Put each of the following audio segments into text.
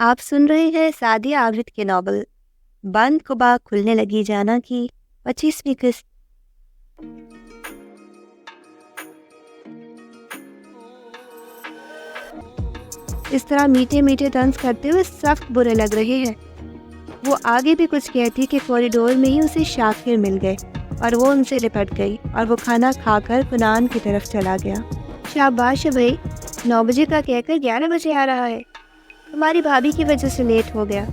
آپ سن رہے ہیں سعدیہ عابد کے ناول بند قبا کھلنے لگی جانا کی 25ویں قسط۔ اس طرح میٹھے میٹھے طنز کرتے ہوئے سخت برے لگ رہے ہیں۔ وہ آگے بھی کچھ کہتی کہ کوریڈور میں ہی اسے شاکر مل گئے اور وہ ان سے لپٹ گئی اور وہ کھانا کھا کر کنان کی طرف چلا گیا۔ شاباش بھائی، 9 بجے کا کہہ کر 11 بجے آ رہا ہے۔ ہماری بھابھی کی وجہ سے لیٹ ہو گیا۔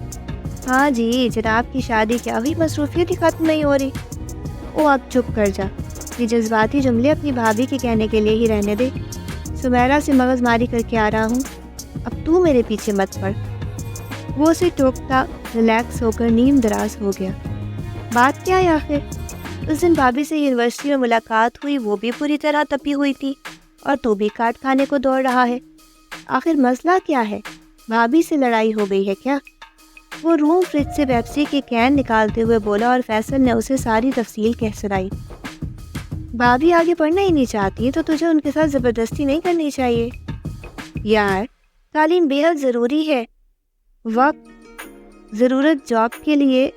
ہاں جی، جناب کی شادی کیا ہوئی، مصروفیت ہی ختم نہیں ہو رہی۔ او اب چپ کر جا، یہ جذباتی جملے اپنی بھابھی کے کہنے کے لیے ہی رہنے دے۔ سمیرا سے مغز ماری کر کے آ رہا ہوں، اب تو میرے پیچھے مت پڑ۔ وہ اسے ٹوکتا ریلیکس ہو کر نیم دراز ہو گیا۔ بات کیا ہے آخر؟ اس دن بھابھی سے یونیورسٹی میں ملاقات ہوئی، وہ بھی پوری طرح تپی ہوئی تھی اور تو بھی کاٹ کھانے کو دوڑ رہا ہے۔ آخر مسئلہ کیا ہے؟ بھابھی سے لڑائی ہو گئی ہے کیا؟ وہ روم فریج سے پیپسی کی کین نکالتے ہوئے بولا اور فیصل نے اسے ساری تفصیل کہہ سنائی۔ بھابھی آگے پڑھنا ہی نہیں چاہتی تو تجھے ان کے ساتھ زبردستی نہیں کرنی چاہیے یار، تعلیم بے حد ضروری ہے۔ وقت، ضرورت، جاب کے لیے،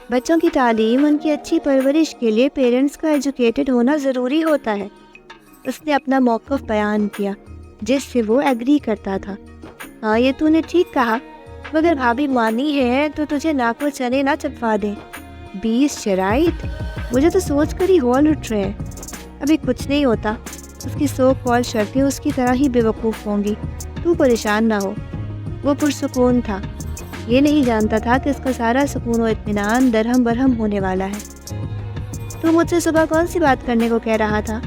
بچوں کی تعلیم، ان کی اچھی پرورش کے لیے پیرنٹس کا ایجوکیٹڈ ہونا ضروری ہوتا ہے۔ اس نے اپنا موقف بیان کیا جس سے وہ ایگری کرتا تھا۔ ہاں یہ تو نے ٹھیک کہا، مگر بھابھی مانی ہے تو تجھے ناک و چنے نہ چپوا دیں۔ 20 شرائط، مجھے تو سوچ کر ہی ہول اٹھ رہے ہیں۔ ابھی کچھ نہیں ہوتا، اس کی سو کال شرطیں اس کی طرح ہی بے وقوف ہوں گی، تو پریشان نہ ہو۔ وہ پرسکون تھا، یہ نہیں جانتا تھا کہ اس کا سارا سکون و اطمینان درہم برہم ہونے والا ہے۔ تو مجھ سے صبح کون سی بات کرنے کو کہہ رہا تھا؟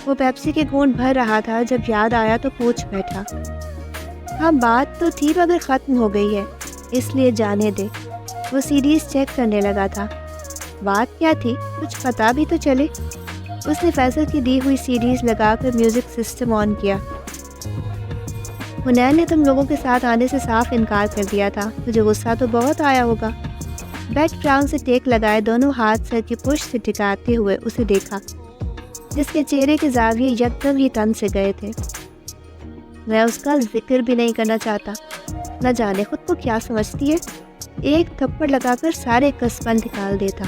وہ پیپسی کے گھونٹ بھر رہا تھا، جب یاد آیا تو پوچھ بیٹھا۔ ہاں بات تو تھی مگر ختم ہو گئی ہے، اس لیے جانے دے۔ وہ سیریز چیک کرنے لگا تھا۔ بات کیا تھی؟ کچھ پتا بھی تو چلے۔ اس نے فیصل کی دی ہوئی سیریز لگا کر میوزک سسٹم آن کیا۔ حنین نے تم لوگوں کے ساتھ آنے سے صاف انکار کر دیا تھا، تجھے غصہ تو بہت آیا ہوگا۔ بیک گراؤنڈ سے ٹیک لگائے دونوں ہاتھ سر کی پشت سے ٹکاتے ہوئے اسے دیکھا، جس کے چہرے کے زاویے یکدم ہی تن سے گئے تھے۔ میں اس کا ذکر بھی نہیں کرنا چاہتا، نہ جانے خود کو کیا سمجھتی ہے۔ ایک تھپڑ لگا کر سارے کسبند نکال دیتا،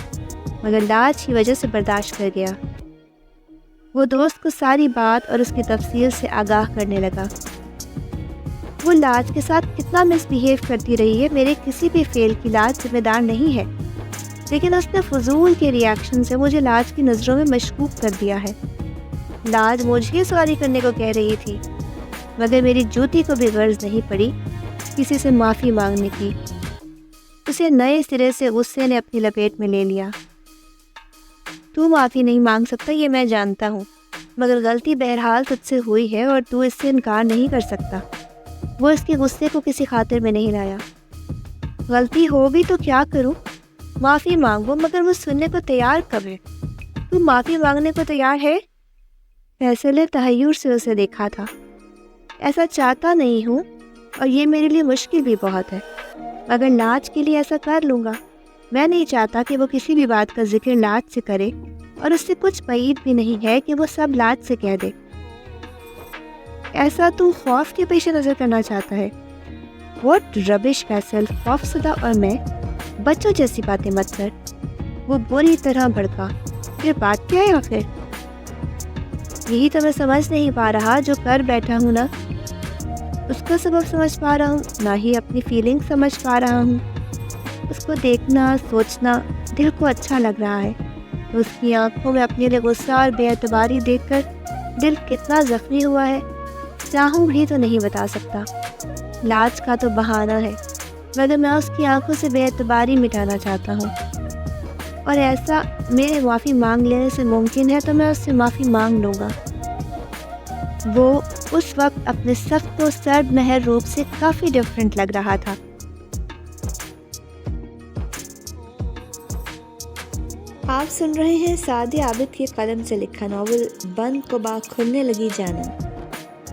مگر لاج کی وجہ سے برداشت کر گیا۔ وہ دوست کو ساری بات اور اس کی تفصیل سے آگاہ کرنے لگا۔ وہ لاج کے ساتھ کتنا مس بہیو کرتی رہی ہے، میرے کسی بھی فیل کی لاج ذمہ دار نہیں ہے، لیکن اس نے فضول کے ریاکشن سے مجھے لاج کی نظروں میں مشکوک کر دیا ہے۔ لاج مجھے سواری کرنے کو کہہ رہی تھی، مگر میری جوتی کو بھی غرض نہیں پڑی کسی سے معافی مانگنے کی۔ اسے نئے سرے سے غصے نے اپنی لپیٹ میں لے لیا۔ تو معافی نہیں مانگ سکتا یہ میں جانتا ہوں، مگر غلطی بہرحال تجھ سے ہوئی ہے اور تو اس سے انکار نہیں کر سکتا۔ وہ اس کے غصے کو کسی خاطر میں نہیں لایا۔ غلطی ہو بھی تو کیا کروں؟ معافی مانگو، مگر وہ سننے کو تیار کب ہے؟ تو معافی مانگنے کو تیار ہے؟ فیصل نے تحیر سے اسے دیکھا تھا۔ ایسا چاہتا نہیں ہوں اور یہ میرے لیے مشکل بھی بہت ہے، مگر لاج کے لیے ایسا کر لوں گا۔ میں نہیں چاہتا کہ وہ کسی بھی بات کا ذکر لاج سے کرے، اور اس سے کچھ بعید بھی نہیں ہے کہ وہ سب لاج سے کہہ دے۔ ایسا تو خوف کے پیش نظر کرنا چاہتا ہے؟ واٹ ربش فیصل، خوف زدہ اور میں، بچوں جیسی باتیں مت کر۔ وہ بری طرح بھڑکا۔ پھر بات کیا ہے آخر؟ یہی تو میں سمجھ نہیں پا رہا جو کر بیٹھا ہوں، نہ اس کا سبب سمجھ پا رہا ہوں، نہ ہی اپنی فیلنگ سمجھ پا رہا ہوں۔ اس کو دیکھنا، سوچنا دل کو اچھا لگ رہا ہے، تو اس کی آنکھوں میں اپنے لیے غصہ اور بے اعتباری دیکھ کر دل کتنا زخمی ہوا ہے، چاہوں بھی تو نہیں بتا سکتا۔ لاج کا تو بہانہ ہے، مگر میں اس کی آنکھوں سے بے اعتباری مٹانا چاہتا ہوں، اور ایسا میرے معافی مانگ لینے سے ممکن ہے تو میں اس سے معافی مانگ لوں گا۔ وہ اس وقت اپنے سخت و سرد مہر روپ سے کافی ڈفرینٹ لگ رہا تھا۔ آپ سن رہے ہیں سعدیہ عابد کی قلم سے لکھا ناول بند قبا کھلنے لگی جانا۔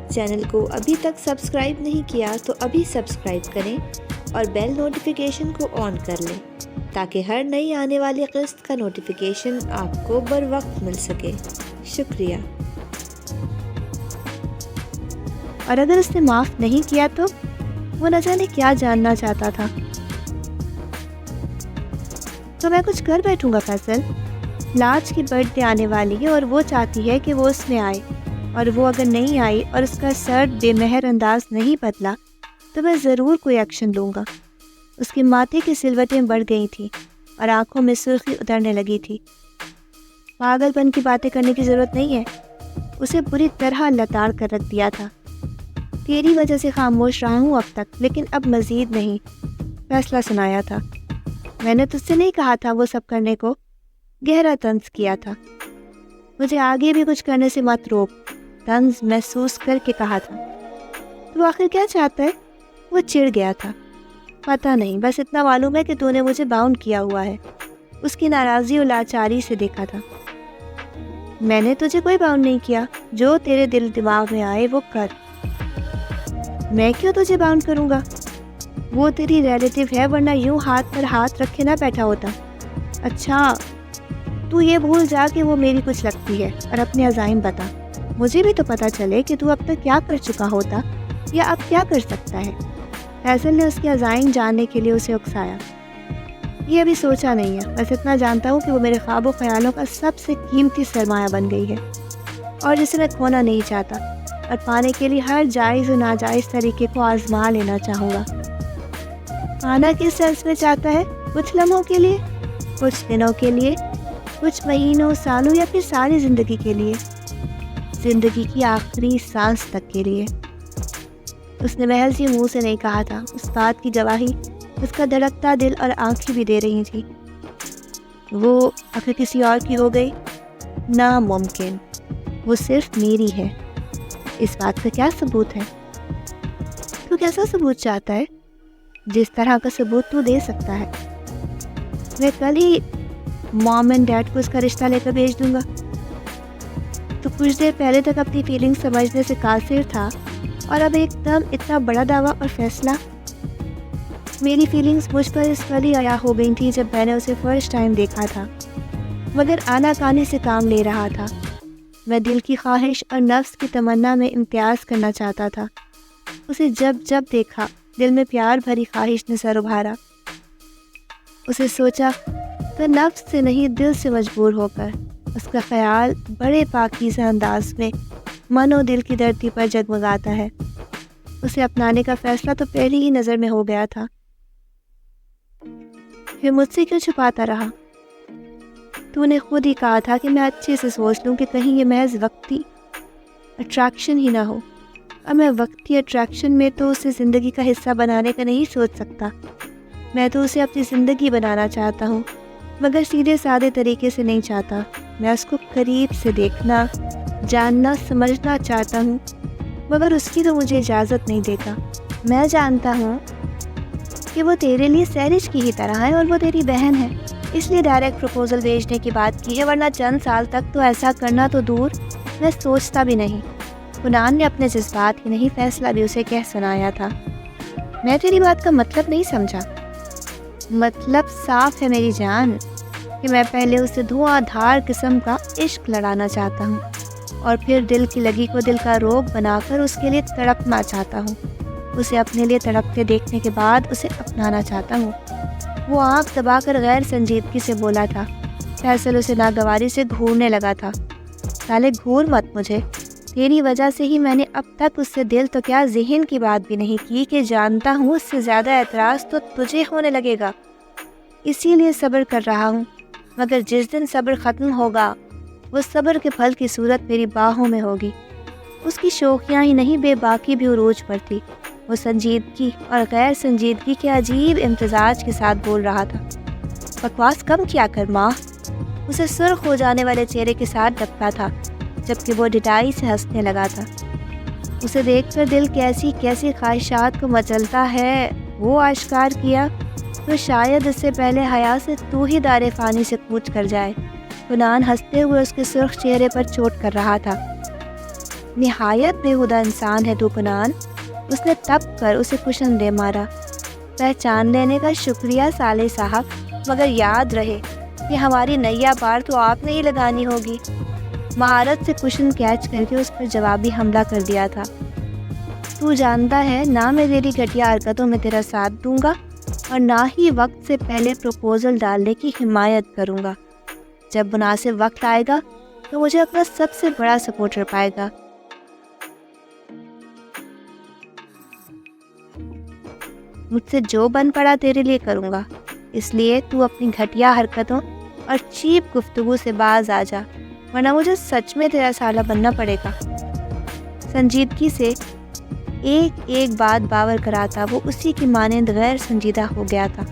چینل کو ابھی تک سبسکرائب نہیں کیا تو ابھی سبسکرائب کریں اور بیل نوٹیفیکیشن کو آن کر لیں تاکہ ہر نئی آنے والی قسط کا نوٹیفیکیشن آپ کو بر وقت مل سکے۔ شکریہ۔ اور اگر اس نے معاف نہیں کیا تو وہ نہ جانے کیا جاننا چاہتا تھا۔ تو میں کچھ کر بیٹھوں گا فیصل، لاج کی برتھ ڈے آنے والی ہے اور وہ چاہتی ہے کہ وہ اس میں آئے، اور وہ اگر نہیں آئی اور اس کا سرد بے مہر انداز نہیں بدلا تو میں ضرور کوئی ایکشن لوں گا۔ اس کی ماتھے کی سلوٹیں بڑھ گئی تھیں اور آنکھوں میں سرخی اترنے لگی تھی۔ پاگل پن کی باتیں کرنے کی ضرورت نہیں ہے، اسے بری طرح لتاڑ کر رکھ دیا تھا۔ تیری وجہ سے خاموش رہا ہوں اب تک، لیکن اب مزید نہیں، فیصلہ سنایا تھا۔ میں نے تجھ سے نہیں کہا تھا وہ سب کرنے کو، گہرا طنز کیا تھا۔ مجھے آگے بھی کچھ کرنے سے مت روک، طنز محسوس کر کے کہا تھا۔ تو آخر کیا چاہتا ہے؟ وہ چڑ گیا تھا۔ پتہ نہیں، بس اتنا معلوم ہے کہ تو نے مجھے باؤنڈ کیا ہوا ہے۔ اس کی ناراضی اور لاچاری سے دیکھا تھا۔ میں نے تجھے کوئی باؤنڈ نہیں کیا، جو تیرے دل دماغ میں آئے وہ کر۔ میں کیوں تجھے باؤنڈ کروں گا؟ وہ تیری ریلیٹیو ہے، ورنہ یوں ہاتھ پر ہاتھ رکھے نہ بیٹھا ہوتا۔ اچھا، تو یہ بھول جا کہ وہ میری کچھ لگتی ہے اور اپنے عزائم بتا۔ مجھے بھی تو پتہ چلے کہ تو اب تک کیا کر چکا ہوتا یا اب کیا کر سکتا ہے۔ فیصل نے اس کے عزائم جاننے کے لیے اسے اکسایا۔ یہ ابھی سوچا نہیں ہے، بس اتنا جانتا ہوں کہ وہ میرے خواب و خیالوں کا سب سے قیمتی سرمایہ بن گئی ہے اور جسے میں کھونا نہیں چاہتا، اور پانے کے لیے ہر جائز و ناجائز طریقے کو آزما لینا چاہوں گا۔ پانا کس سینس میں چاہتا ہے؟ کچھ لمحوں کے لیے، کچھ دنوں کے لیے، کچھ مہینوں، سالوں، یا پھر ساری زندگی کے لیے، زندگی کی آخری سانس تک کے لیے؟ اس نے محض یہ منہ سے نہیں کہا تھا، اس بات کی گواہی اس کا دھڑکتا دل اور آنکھیں بھی دے رہی تھی۔ وہ اگر کسی اور کی ہو گئی؟ ناممکن، وہ صرف میری ہے۔ اس بات کا کیا ثبوت ہے؟ تو کیسا ثبوت چاہتا ہے؟ جس طرح کا ثبوت تو دے سکتا ہے۔ میں کل ہی مام اینڈ ڈیڈ کو اس کا رشتہ لے کر بھیج دوں گا۔ تو کچھ دیر پہلے تک اپنی فیلنگ سمجھنے سے قاصر تھا، اور اب ایک دم اتنا بڑا دعویٰ اور فیصلہ۔ میری فیلنگز مجھ پر اس وقت عیا ہو گئی تھی جب میں نے اسے فرسٹ ٹائم دیکھا تھا، مگر آنا کانے سے کام لے رہا تھا۔ میں دل کی خواہش اور نفس کی تمنا میں امتیاز کرنا چاہتا تھا۔ اسے جب جب دیکھا دل میں پیار بھری خواہش نے سر ابھارا۔ اسے سوچا تو نفس سے نہیں دل سے مجبور ہو کر۔ اس کا خیال بڑے پاکیزہ انداز میں من و دل کی دھرتی پر جگمگاتا ہے۔ اسے اپنانے کا فیصلہ تو پہلی ہی نظر میں ہو گیا تھا۔ پھر مجھ سے کیوں چھپاتا رہا؟ تو نے خود ہی کہا تھا کہ میں اچھے سے سوچ لوں کہ کہیں یہ محض وقتی اٹریکشن ہی نہ ہو۔ اب میں وقتی اٹریکشن میں تو اسے زندگی کا حصہ بنانے کا نہیں سوچ سکتا۔ میں تو اسے اپنی زندگی بنانا چاہتا ہوں، مگر سیدھے سادے طریقے سے نہیں چاہتا۔ میں اس کو قریب سے دیکھنا، جاننا، سمجھنا چاہتا ہوں، مگر اس کی تو مجھے اجازت نہیں دیتا۔ میں جانتا ہوں کہ وہ تیرے لیے سیرج کی ہی طرح ہے اور وہ تیری بہن ہے، اس لیے ڈائریکٹ پروپوزل بھیجنے کی بات کی ہے، ورنہ چند سال تک تو ایسا کرنا تو دور، میں سوچتا بھی نہیں۔ کنان نے اپنے جذبات ہی نہیں، فیصلہ بھی اسے کہہ سنایا تھا۔ میں تیری بات کا مطلب نہیں سمجھا۔ مطلب صاف ہے میری جان، کہ میں پہلے اسے دھواں دھار قسم کا عشق لڑانا چاہتا ہوں، اور پھر دل کی لگی کو دل کا روگ بنا کر اس کے لیے تڑپنا چاہتا ہوں۔ اسے اپنے لیے تڑپتے دیکھنے کے بعد اسے اپنانا چاہتا ہوں۔ وہ آنکھ دبا کر غیر سنجیدگی سے بولا تھا۔ فیصل اسے ناگواری سے گھورنے لگا تھا۔ سالے گھور مت مجھے، تیری وجہ سے ہی میں نے اب تک اس سے دل تو کیا ذہن کی بات بھی نہیں کی کہ جانتا ہوں اس سے زیادہ اعتراض تو تجھے ہونے لگے گا، اسی لیے صبر کر رہا ہوں، مگر جس دن صبر ختم ہوگا وہ صبر کے پھل کی صورت میری باہوں میں ہوگی۔ اس کی شوخیاں ہی نہیں، بے باکی بھی عروج پر تھی۔ وہ سنجیدگی اور غیر سنجیدگی کے عجیب امتزاج کے ساتھ بول رہا تھا۔ بکواس کم کیا کر ماں، اسے سرخ ہو جانے والے چہرے کے ساتھ ڈپتا تھا، جبکہ وہ ڈٹائی سے ہنسنے لگا تھا۔ اسے دیکھ کر دل کیسی کیسی خواہشات کو مچلتا ہے، وہ آشکار کیا تو شاید اس سے پہلے حیا سے تو ہی دار فانی سے کوچ کر جائے۔ کنان ہنستے ہوئے اس کے سرخ چہرے پر چوٹ کر رہا تھا۔ نہایت بےہودہ انسان ہے تو کنان، اس نے تپ کر اسے کشن دے مارا۔ پہچان لینے کا شکریہ سالے صاحب، مگر یاد رہے کہ ہماری نیا پار تو آپ نے ہی لگانی ہوگی۔ مہارت سے کشن کیچ کر کے اس پر جوابی حملہ کر دیا تھا۔ تو جانتا ہے نہ میں تیری گھٹیا حرکتوں میں تیرا ساتھ دوں گا اور نہ ہی وقت سے پہلے پروپوزل ڈالنے کی حمایت کروں گا۔ جب مناسب وقت آئے گا تو مجھے اپنا سب سے بڑا سپورٹر پائے گا۔ مجھ سے جو بن پڑا تیرے لیے کروں گا، اس لیے تو اپنی گھٹیا حرکتوں اور چیپ گفتگو سے باز آ جا، ورنہ مجھے سچ میں تیرا سالہ بننا پڑے گا۔ سنجیدگی سے ایک ایک بات باور کراتا وہ اسی کی مانند غیر سنجیدہ ہو گیا تھا،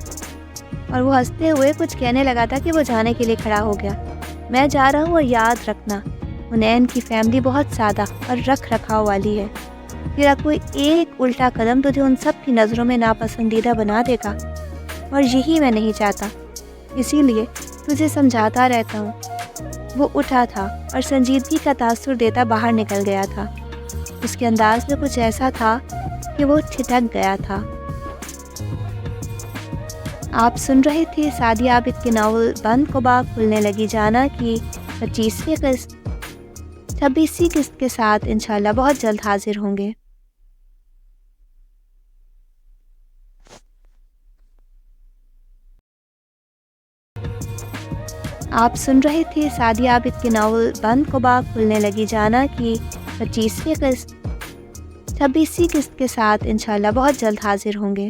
اور وہ ہنستے ہوئے کچھ کہنے لگا تھا کہ وہ جانے کے لیے کھڑا ہو گیا۔ میں جا رہا ہوں اور یاد رکھنا حنین کی فیملی بہت سادہ اور رکھ رکھاؤ والی ہے۔ تیرا کوئی ایک الٹا قدم تجھے ان سب کی نظروں میں ناپسندیدہ بنا دے گا، اور یہی میں نہیں چاہتا، اسی لیے تجھے سمجھاتا رہتا ہوں۔ وہ اٹھا تھا اور سنجیدگی کا تاثر دیتا باہر نکل گیا تھا۔ اس کے انداز میں کچھ ایسا تھا کہ وہ ٹھٹک گیا تھا۔ آپ سن رہے تھے سعدیہ عابد کے ناول بند قبا کھلنے لگی جانا کی 25ویں قسط۔ 26ویں قسط کے ساتھ انشاءاللہ بہت جلد حاضر ہوں گے۔ آپ سن رہے تھے سعدیہ عابد کے ناول بند قبا کھلنے لگی جانا کی 25ویں قسط۔ 26ویں قسط کے ساتھ انشاءاللہ بہت جلد حاضر ہوں گے۔